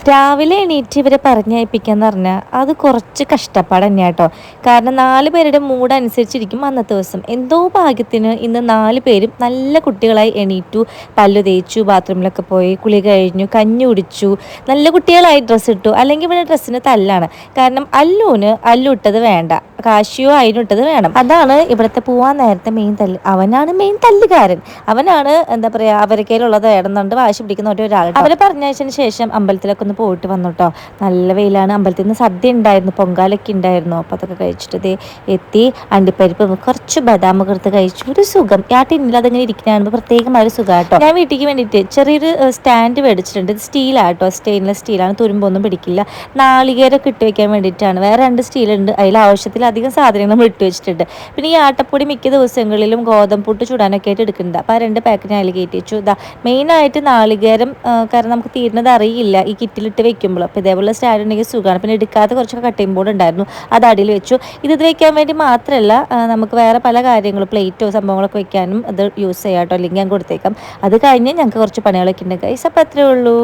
രാവിലെ എണീറ്റ് ഇവരെ പറഞ്ഞയപ്പിക്കാന്ന് പറഞ്ഞാൽ അത് കുറച്ച് കഷ്ടപ്പാട് തന്നെയാണ് കേട്ടോ. കാരണം 4 പേരുടെ മൂഡ് അനുസരിച്ചിരിക്കും അന്നത്തെ ദിവസം. എന്തോ ഭാഗ്യത്തിന് ഇന്ന് 4 പേരും നല്ല കുട്ടികളായി എണീറ്റു, പല്ലു തേച്ചു, ബാത്റൂമിലൊക്കെ പോയി, കുളി കഴിഞ്ഞു, കഞ്ഞി കുടിച്ചു, നല്ല കുട്ടികളായി ഡ്രസ്സ് ഇട്ടു. അല്ലെങ്കിൽ ഇവിടെ ഡ്രസ്സിന് തല്ലാണ്. കാരണം അല്ലു ഇട്ടത് വേണ്ട, കാശിയോ അതിനിട്ടത് വേണം. അതാണ് ഇവിടുത്തെ പോവാൻ നേരത്തെ മെയിൻ തല്ല്. അവനാണ് മെയിൻ തല്ലുകാരൻ. അവനാണ് എന്താ പറയുക, അവരുടെ കയ്യിലുള്ളത് വേണമെന്നുണ്ട് വാശി പിടിക്കുന്ന ഒരാൾ. അവരെ പറഞ്ഞയച്ചതിന് ശേഷം അമ്പലത്തിലൊക്കെ ഒന്ന് പോയിട്ട് വന്നു കേട്ടോ. നല്ല വെയിലാണ്. അമ്പലത്തിൽ നിന്ന് സദ്യ ഉണ്ടായിരുന്നു, പൊങ്കാലൊക്കെ ഉണ്ടായിരുന്നു. അപ്പോൾ അതൊക്കെ കഴിച്ചിട്ട് ദേ എത്തി. അണ്ടിപ്പരിപ്പ് കുറച്ച് ബദാം എടുത്ത് കഴിച്ചു. ഒരു സുഖം. ആ ടിന്നിൽ അതിങ്ങനെ ഇരിക്കുന്നതാണ് പ്രത്യേകമായ ഒരു സുഖം കേട്ടോ. ഞാൻ വീട്ടിലേക്ക് വേണ്ടിയിട്ട് ചെറിയൊരു സ്റ്റാൻഡ് മേടിച്ചിട്ടുണ്ട്. ഇത് സ്റ്റീലാട്ടോ, സ്റ്റെയിൻലെസ് സ്റ്റീലാണ്, തുരുമ്പൊന്നും പിടിക്കില്ല. നാളികേരമൊക്കെ ഇട്ട് വെക്കാൻ വേണ്ടിയിട്ടാണ്. വേറെ 2 സ്റ്റീലുണ്ട്, അതിൽ ആവശ്യത്തിലധികം സാധനങ്ങൾ നമ്മൾ ഇട്ട് വെച്ചിട്ടുണ്ട്. പിന്നെ ഈ ആട്ടപ്പൊടി മിക്ക ദിവസങ്ങളിലും ഗോതമ്പുട്ട് ചൂടാനൊക്കെ ആയിട്ട് എടുക്കുന്നുണ്ട്. അപ്പോൾ ആ 2 പാക്കറ്റ് ഞാൻ അതിൽ കയറ്റി വെച്ചു. ഇതാ മെയിനായിട്ട് നാളികേരം, കാരണം നമുക്ക് തീരുന്നത് അറിയില്ല ഈ കിറ്റിലിട്ട് വെക്കുമ്പോൾ. അപ്പോൾ ഇതേപോലെ സ്റ്റാൻഡ് ഉണ്ടെങ്കിൽ സുഖമാണ്. പിന്നെ എടുക്കാത്ത കുറച്ചൊക്കെ കട്ടിംഗ് ബോർഡ് ഉണ്ടായിരുന്നു, അത് അടിയിൽ വെച്ചു. ഇത് വെക്കാൻ വേണ്ടി മാത്രമല്ല, നമുക്ക് വേറെ പല കാര്യങ്ങളും പ്ലേറ്റോ സംഭവങ്ങളൊക്കെ വെക്കാനും അത് യൂസ് ചെയ്യാം കേട്ടോ. അല്ലെങ്കിൽ ഞാൻ കൊടുത്തേക്കാം. അത് കഴിഞ്ഞ് ഞങ്ങൾക്ക് കുറച്ച് പണികളൊക്കെ ഉണ്ട് ഗൈസ്. അപ്പോൾ അത്രേ ഉള്ളൂ.